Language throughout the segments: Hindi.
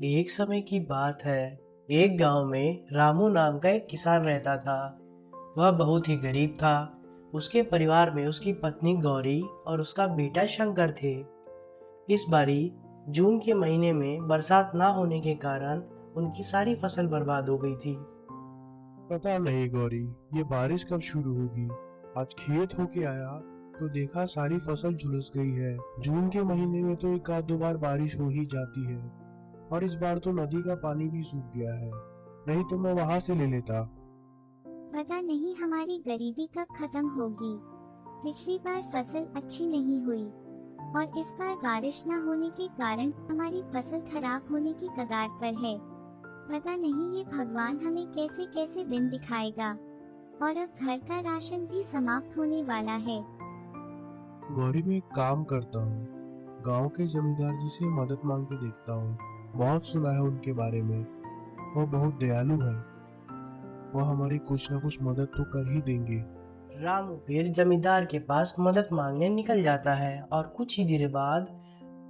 एक समय की बात है। एक गांव में रामू नाम का एक किसान रहता था। वह बहुत ही गरीब था। उसके परिवार में उसकी पत्नी गौरी और उसका बेटा शंकर थे। इस बारी जून के महीने में बरसात ना होने के कारण उनकी सारी फसल बर्बाद हो गई थी। पता नहीं गौरी, ये बारिश कब शुरू होगी। आज खेत होके आया तो देखा सारी फसल झुलस गई है। जून के महीने में तो एक आध दो बार बारिश हो ही जाती है, और इस बार तो नदी का पानी भी सूख गया है। नहीं तो मैं वहां से ले लेता। पता नहीं हमारी गरीबी कब खत्म होगी। पिछली बार फसल अच्छी नहीं हुई और इस बार बारिश न होने के कारण हमारी फसल खराब होने की कगार पर है। पता नहीं ये भगवान हमें कैसे कैसे दिन दिखाएगा। और अब घर का राशन भी समाप्त होने वाला है। गौरी, मैं एक काम करता हूँ, गांव के जमींदार जी से मदद मांग के देखता हूँ। बहुत सुना है उनके बारे में, वो बहुत दयालु है। वो हमारी कुछ न कुछ मदद तो कर ही देंगे। रामू फिर जमींदार के पास मदद मांगने निकल जाता है और कुछ ही देर बाद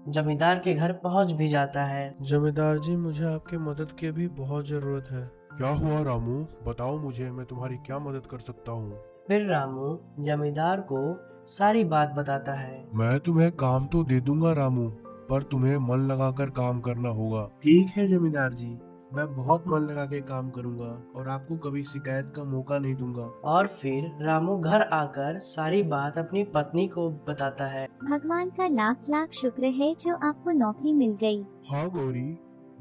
जमींदार के घर पहुंच भी जाता है। जमींदार जी, मुझे आपके मदद की भी बहुत जरूरत है। क्या हुआ रामू, बताओ मुझे, मैं तुम्हारी क्या मदद कर सकता हूँ। फिर रामू जमींदार को सारी बात बताता है। मैं तुम्हें काम तो दे दूंगा रामू, पर तुम्हें मन लगाकर काम करना होगा। ठीक है जमींदार जी, मैं बहुत मन लगा के काम करूंगा और आपको कभी शिकायत का मौका नहीं दूंगा। और फिर रामू घर आकर सारी बात अपनी पत्नी को बताता है। भगवान का लाख लाख शुक्र है जो आपको नौकरी मिल गई। हाँ गौरी,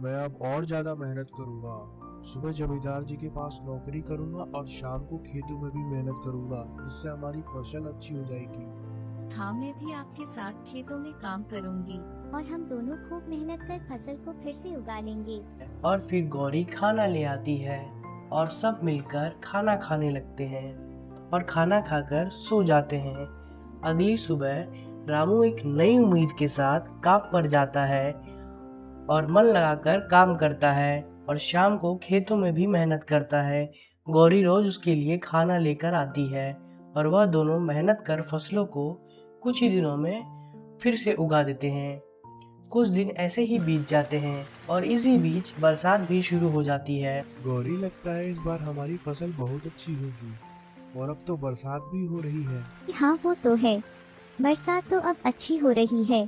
मैं अब और ज्यादा मेहनत करूंगा। सुबह जमींदार जी के पास नौकरी करूंगा और शाम को खेतों में भी मेहनत करूंगा, जिससे हमारी फसल अच्छी हो जाएगी। हाँ, मैं भी आपके साथ खेतों में काम करूंगी। और हम दोनों खूब मेहनत कर फसल को फिर से उगा लेंगे। और फिर गौरी खाना ले आती है और सब मिलकर खाना खाने लगते हैं और खाना खाकर सो जाते हैं। अगली सुबह रामू एक नई उम्मीद के साथ काम पर जाता है और मन लगाकर काम करता है और शाम को खेतों में भी मेहनत करता है। गौरी रोज उसके लिए खाना लेकर आती है और वह दोनों मेहनत कर फसलों को कुछ ही दिनों में फिर से उगा देते हैं। कुछ दिन ऐसे ही बीत जाते हैं और इसी बीच बरसात भी शुरू हो जाती है। गौरी, लगता है इस बार हमारी फसल बहुत अच्छी होगी, और अब तो बरसात भी हो रही है। हाँ वो तो है, बरसात तो अब अच्छी हो रही है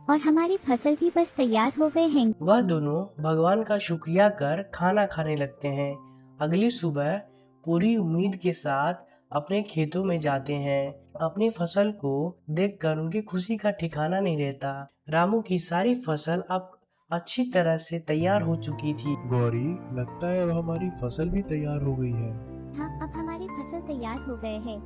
और हमारी फसल भी बस तैयार हो गए हैं। वह दोनों भगवान का शुक्रिया कर खाना खाने लगते हैं। अगली सुबह पूरी उम्मीद के साथ अपने खेतों में जाते हैं। अपनी फसल को देखकर उनकी खुशी का ठिकाना नहीं रहता। रामू की सारी फसल अब अच्छी तरह से तैयार हो चुकी थी। गौरी, लगता है अब हमारी फसल भी तैयार हो गई है। हाँ, अब हमारी फसल तैयार हो गए हैं।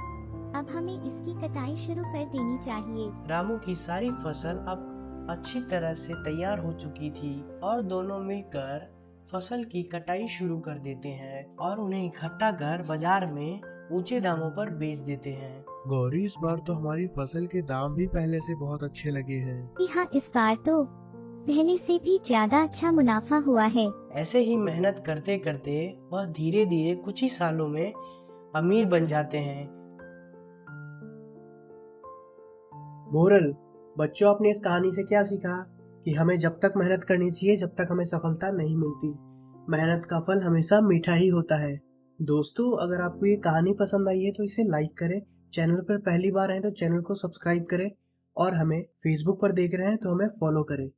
अब हमें इसकी कटाई शुरू कर देनी चाहिए। रामू की सारी फसल अब अच्छी तरह से तैयार हो चुकी थी और दोनों मिलकर फसल की कटाई शुरू कर देते हैं और उन्हें इकट्ठा कर बाजार में ऊंचे दामों पर बेच देते हैं। गौरी, इस बार तो हमारी फसल के दाम भी पहले से बहुत अच्छे लगे हैं। जी हाँ, इस बार तो पहले से भी ज्यादा अच्छा मुनाफा हुआ है। ऐसे ही मेहनत करते करते वह धीरे धीरे कुछ ही सालों में अमीर बन जाते हैं। मोरल, बच्चों, आपने इस कहानी से क्या सीखा? कि हमें जब तक मेहनत करनी चाहिए जब तक हमें सफलता नहीं मिलती। मेहनत का फल हमेशा मीठा ही होता है। दोस्तों, अगर आपको ये कहानी पसंद आई है तो इसे लाइक करें। चैनल पर पहली बार आए तो चैनल को सब्सक्राइब करें और हमें फेसबुक पर देख रहे हैं तो हमें फॉलो करें।